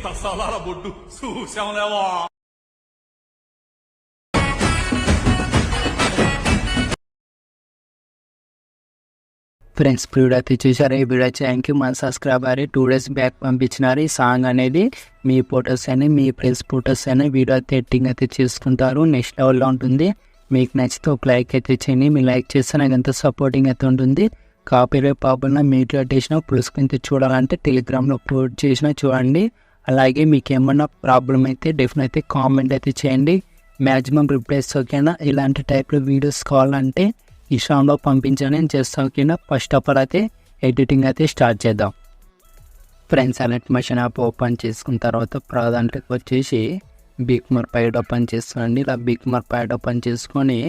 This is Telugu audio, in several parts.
తసాలాల బొడ్డు చూసాంలేవా. ఫ్రెండ్స్ వీడియో అయితే చూసారు. ఈ వీడియో వచ్చి మన సబ్స్క్రైబర్ 2 days బ్యాక్ పంపించినారు. ఈ సాంగ్ అనేది మీ ఫొటోస్ అయినా మీ ఫ్రెండ్స్ ఫొటోస్ అయినా వీడియో అయితే ఎడిటింగ్ అయితే చేసుకుంటారు. నెక్స్ట్ లెవెల్లో ఉంటుంది. మీకు నచ్చితే ఒక లైక్ అయితే చేయండి. మీరు లైక్ చేస్తే నాకు ఎంత సపోర్టింగ్ అయితే ఉంటుంది. కాపీరైట్ ప్రాబ్లం మీట్లో చేసిన ప్రూఫ్ అయితే చూడాలంటే టెలిగ్రామ్లో అప్లోడ్ చేసినా చూడండి. అలాగే మీకు ఏమన్నా ప్రాబ్లం అయితే డెఫినెట్ అయితే కామెంట్ అయితే చేయండి. మ్యాక్సిమం రిప్లైస్ ఓకేనా. ఇలాంటి టైప్లో వీడియోస్ కావాలంటే ఈ షాన్లో పంపించని చేస్తాం ఓకేనా. ఫస్ట్ ఆఫ్ ఆల్ అయితే ఎడిటింగ్ అయితే స్టార్ట్ చేద్దాం. Friends alert machine app open చేసుకున్న తర్వాత ప్రాధాన్యతకి వచ్చేసి బిగ్ మార్పైడ్ ఓపెన్ చేసుకోండి. ఇలా బిగ్ మార్పైడ్ ఓపెన్ చేసుకొని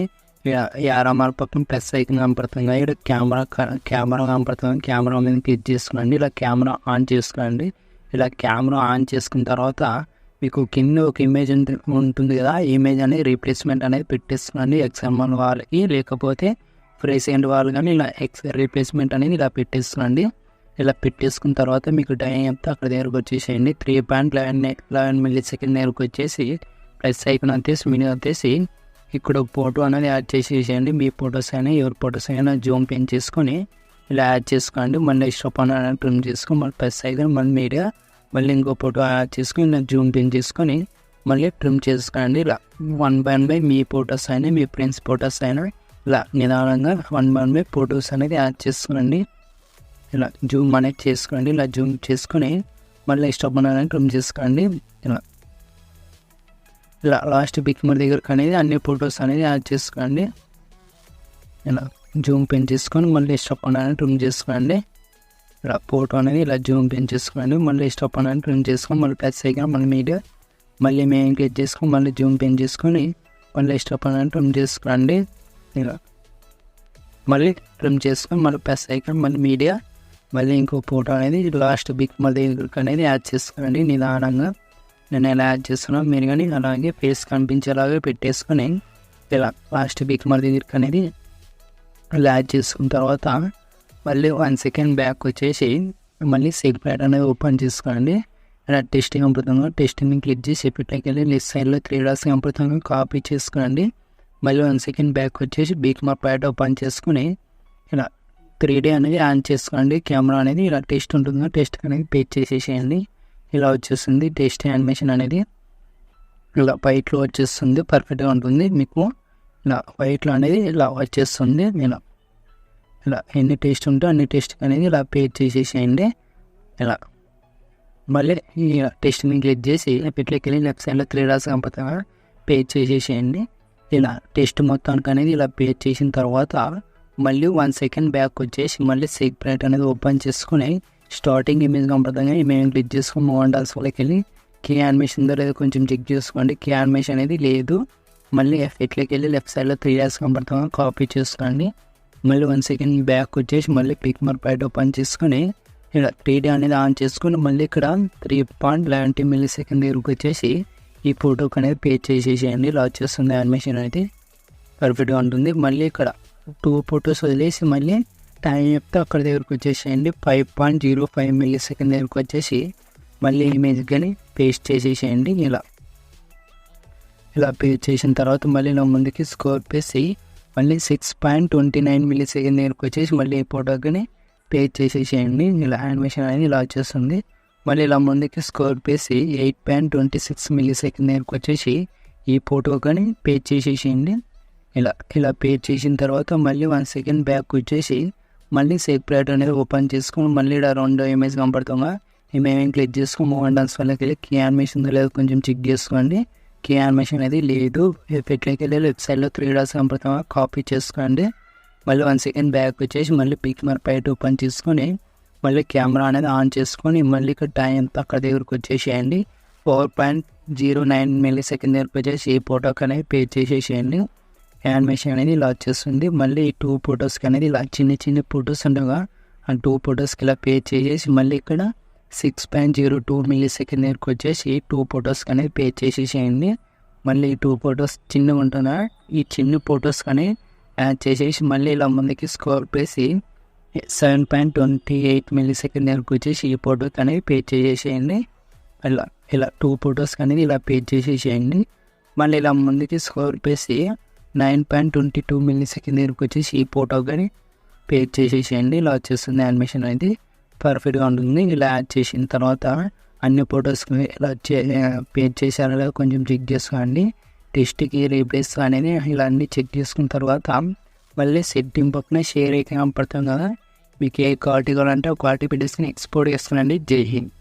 యారమార్ పక్కన ప్లస్ ఐకన్ కనపడుతుంది. ఇక్కడ కెమెరా కనపడుతుంది. కెమెరా మీద క్లిక్ చేసుకోండి. ఇలా కెమెరా ఆన్ చేసుకోండి. ఇలా కెమెరా ఆన్ చేసుకున్న తర్వాత మీకు కింద ఒక ఇమేజ్ ఉంటుంది కదా, ఇమేజ్ అనేది రీప్లేస్మెంట్ అనేది పెట్టేసుకోండి. XML వాళ్ళకి లేకపోతే ఫ్రీసెంట్ వాళ్ళు కానీ ఇలా రీప్లేస్మెంట్ అనేది ఇలా పెట్టేసుకోండి. ఇలా పెట్టేసుకున్న తర్వాత మీకు టైం చెప్తే అక్కడ దగ్గరకు వచ్చేసేయండి. 3.11 millisecond దగ్గరకు వచ్చేసి ప్లస్ ఐకన్ వచ్చేసి మినీ వచ్చేసి ఇక్కడ ఫోటో అనేది యాడ్ చేసేసేయండి. మీ ఫొటోస్ అయినా ఎవరి ఫొటోస్ అయినా జూమ్ పెన్ చేసుకొని ఇలా యాడ్ చేసుకోండి. మళ్ళీ ఇష్టపడిన ట్రిమ్ చేసుకొని మళ్ళీ ప్లస్ ఐకన్ మళ్ళీ మీడియా మళ్ళీ ఇంకో ఫోటో యాడ్ చేసుకొని ఇలా జూమ్ పెన్ చేసుకొని మళ్ళీ ట్రిమ్ చేసుకోండి. ఇలా 1 by 1 మీ ఫొటోస్ అయినా మీ ఫ్రెండ్స్ ఫొటోస్ అయినా ఇలా నిదానంగా 1 by 1 ఫొటోస్ అనేది యాడ్ చేసుకోండి. ఇలా జూమ్ అనేది చేసుకోండి. ఇలా జూమ్ చేసుకొని మళ్ళీ ఇష్టపడిన ట్రిమ్ చేసుకోండి. ఇలా లాస్ట్ బిగ్ మరి దగ్గరకు అనేది అన్ని ఫొటోస్ అనేది యాడ్ చేసుకోండి. ఇలా జూమ్ పెన్ చేసుకొని మళ్ళీ ఇష్టపడిన ట్రిమ్ చేసుకోండి. ఇలా ఫోటో అనేది ఇలా జూమ్ పెన్ చేసుకోండి. మళ్ళీ ఇష్టపడిన ట్రిమ్ చేసుకొని మళ్ళీ ప్లస్ ఐకాన్ మళ్ళీ మీడియా మళ్ళీ మేము క్లిక్ చేసుకొని మళ్ళీ జూమ్ పెన్ చేసుకొని మళ్ళీ ఇష్టపడిన ట్రిమ్ చేసుకోండి. ఇలా మళ్ళీ ట్రిమ్ చేసుకొని మళ్ళీ ప్లస్ ఐకాన్ మళ్ళీ మీడియా మళ్ళీ ఇంకో ఫోటో అనేది లాస్ట్ బిగ్ మళ్ళీ అనేది యాడ్ చేసుకోండి. నిదానంగా నేను ఎలా యాడ్ చేస్తున్నాను మీరు కానీ అలాగే ఫేస్ కనిపించేలాగా పెట్టేసుకొని ఇలా లాస్ట్ బిగ్ మళ్ళీ అనేది ఇలా యాడ్ చేసుకున్న తర్వాత మళ్ళీ 1 second బ్యాక్ వచ్చేసి మళ్ళీ సెగ్మెంట్ అనేది ఓపెన్ చేసుకోండి. ఇలా టెస్టింగ్ కనపడుతుంది. టెస్టింగ్ని క్లిక్ చేసి ఎప్పటికి వెళ్ళి లెఫ్ట్ సైడ్లో 3 dots కనపడుతుంది. కాపీ చేసుకోండి. మళ్ళీ 1 second బ్యాక్ వచ్చేసి బిగ్ మార్పైడ్ ఓపెన్ చేసుకుని ఇలా 3D అనేది ఆన్ చేసుకోండి. కెమెరా అనేది ఇలా టెస్ట్ ఉంటుంది. టెస్ట్ అనేది పేజ్ చేసేసేయండి. ఇలా వచ్చేస్తుంది టెస్ట్ యానిమేషన్ అనేది ఇలా వైట్లో వచ్చేస్తుంది. పర్ఫెక్ట్గా ఉంటుంది. మీకు ఇలా వైట్లో అనేది ఇలా వచ్చేస్తుంది. ఇలా ఎన్ని టెస్ట్ ఉంటే అన్ని టెస్ట్ అనేది ఇలా పేజ్ చేసేసేయండి. ఇలా మళ్ళీ ఇలా టెస్ట్ని క్లిక్ చేసి ఇట్లకి వెళ్ళి లెఫ్ట్ సైడ్లో 3 dots కనపడుతుంది. పేజ్ చేసేసేయండి. ఇలా టెస్ట్ మొత్తానికి అనేది ఇలా పేజ్ చేసిన తర్వాత మళ్ళీ 1 second బ్యాక్ వచ్చేసి మళ్ళీ సెగ్మెంట్ అనేది ఓపెన్ చేసుకుని స్టార్టింగ్ ఇమేజ్ కనపడుతుంది. ఇమేజ్ క్లిక్ చేసుకుని మోహన్ డాల్స్ వాళ్ళకి వెళ్ళి కీ యానిమేషన్ ఉందో లేదో కొంచెం చెక్ చేసుకోండి. కీ యానిమేషన్ అనేది లేదు. మళ్ళీ ఎఫెక్ట్లోకి వెళ్ళి లెఫ్ట్ సైడ్లో 3 dots కనపడుతుంది. కాపీ చేసుకోండి. మళ్ళీ 1 second బ్యాక్ వచ్చేసి మళ్ళీ బిగ్ మార్పైడ్ ఓపెన్ చేసుకొని ఇలా 3D అనేది ఆన్ చేసుకొని మళ్ళీ ఇక్కడ 3.11 millisecond దగ్గరకు వచ్చేసి ఈ ఫోటోకి అనేది పేజ్ చేసేసేయండి. ఇలా వచ్చేస్తుంది యానిమేషన్ అనేది పర్ఫెక్ట్గా ఉంటుంది. మళ్ళీ ఇక్కడ 2 photos వదిలేసి మళ్ళీ టైం చెప్తే అక్కడ దగ్గరకు వచ్చేసేయండి. 5.05 millisecond దగ్గరకు వచ్చేసి మళ్ళీ ఇమేజ్ కానీ పేస్ట్ చేసేసేయండి. ఇలా పేస్ట్ చేసిన తర్వాత మళ్ళీ నా ముందుకి స్కోర్ పేసి మళ్ళీ 6.29 millisecond దగ్గరకు వచ్చేసి మళ్ళీ ఈ ఫోటో కానీ పేస్ట్ చేసేసేయండి. ఇలా యానిమేషన్ అనేది ఇలా వచ్చేస్తుంది. మళ్ళీ ఇలా ముందుకి స్కోర్ పేసి 8.26 millisecond దగ్గరకు వచ్చేసి ఈ ఫోటో కానీ పేస్ట్ చేసేసేయండి. ఇలా పేస్ట్ చేసిన తర్వాత మళ్ళీ 1 second బ్యాక్ వచ్చేసి మళ్ళీ సెగ్మెంట్ అనేది ఓపెన్ చేసుకొని మళ్ళీ ఇక్కడ 2 ఇమేజ్ కనపడుతుందా ఇమేజ్ క్లిక్ చేసుకొని మోహన్ డాన్స్ వాళ్ళకి వెళ్ళి కీ యానిమేషన్ లేదు కొంచెం చెక్ చేసుకోండి. కీ యానిమేషన్ అనేది లేదు. ఎఫెక్ట్లోకి వెళ్ళి లెఫ్ట్ సైడ్లో 3 dots కనపడుతుందా కాపీ చేసుకోండి. మళ్ళీ 1 second బ్యాక్ వచ్చేసి మళ్ళీ బిగ్ మార్పైడ్ ఓపెన్ చేసుకొని మళ్ళీ కెమెరా అనేది ఆన్ చేసుకొని మళ్ళీ ఇక్కడ టైం ఎంత అక్కడ దగ్గరకు వచ్చేసేయండి. 4.09 millisecond దగ్గరకు వచ్చేసి ఈ ఫోటోకి అనేది పేజ్ చేసేసేయండి. యానిమేషన్ అనేది ఇలా వచ్చేస్తుంది. మళ్ళీ ఈ 2 photos అనేది ఇలా చిన్న ఫొటోస్ ఉండగా ఆ 2 photosకి ఇలా పేజ్ చేసేసి మళ్ళీ ఇక్కడ 6.02 millisecond దగ్గరకు వచ్చేసి 2 photos అనేది పేజ్ చేసేసేయండి. మళ్ళీ ఈ 2 photos చిన్నగా ఉంటున్నా ఈ చిన్న ఫొటోస్ కానీ యాడ్ చేసేసి మళ్ళీ ఇలా ముందుకి స్కోర్ పేసి 7.28 millisecond దగ్గరకు వచ్చేసి ఈ ఫోటోకి అనేది పేజ్ చేసేయండి. ఇలా ఇలా 2 ఫొటోస్కి అనేది ఇలా పేజ్ చేసేసేయండి. మళ్ళీ ఇలా ముందుకి స్క్రోల్ చేసి 9.22 మిల్లీ-సెకండ్ దగ్గరికి వచ్చేసి ఈ ఫోటో కానీ పేజ్ చేసేసేయండి. ఇలా వచ్చేస్తుంది యానిమేషన్ అనేది పర్ఫెక్ట్గా ఉంటుంది. ఇలా యాడ్ చేసిన తర్వాత అన్ని ఫొటోస్కి ఇలా పేజ్ చేశారో లేదో కొంచెం చెక్ చేసుకోండి. టెస్ట్కి రీప్లేస్ అనేది ఇలా అన్నీ చెక్ చేసుకున్న తర్వాత మళ్ళీ సెట్టింగ్ పక్కన షేర్ అయితే కనపడుతుంది కదా, మీకు ఏ క్వాలిటీ కావాలంటే ఆ క్వాలిటీ పెట్టేసుకుని ఎక్స్పోర్ట్ చేసుకునండి. జై హింద్.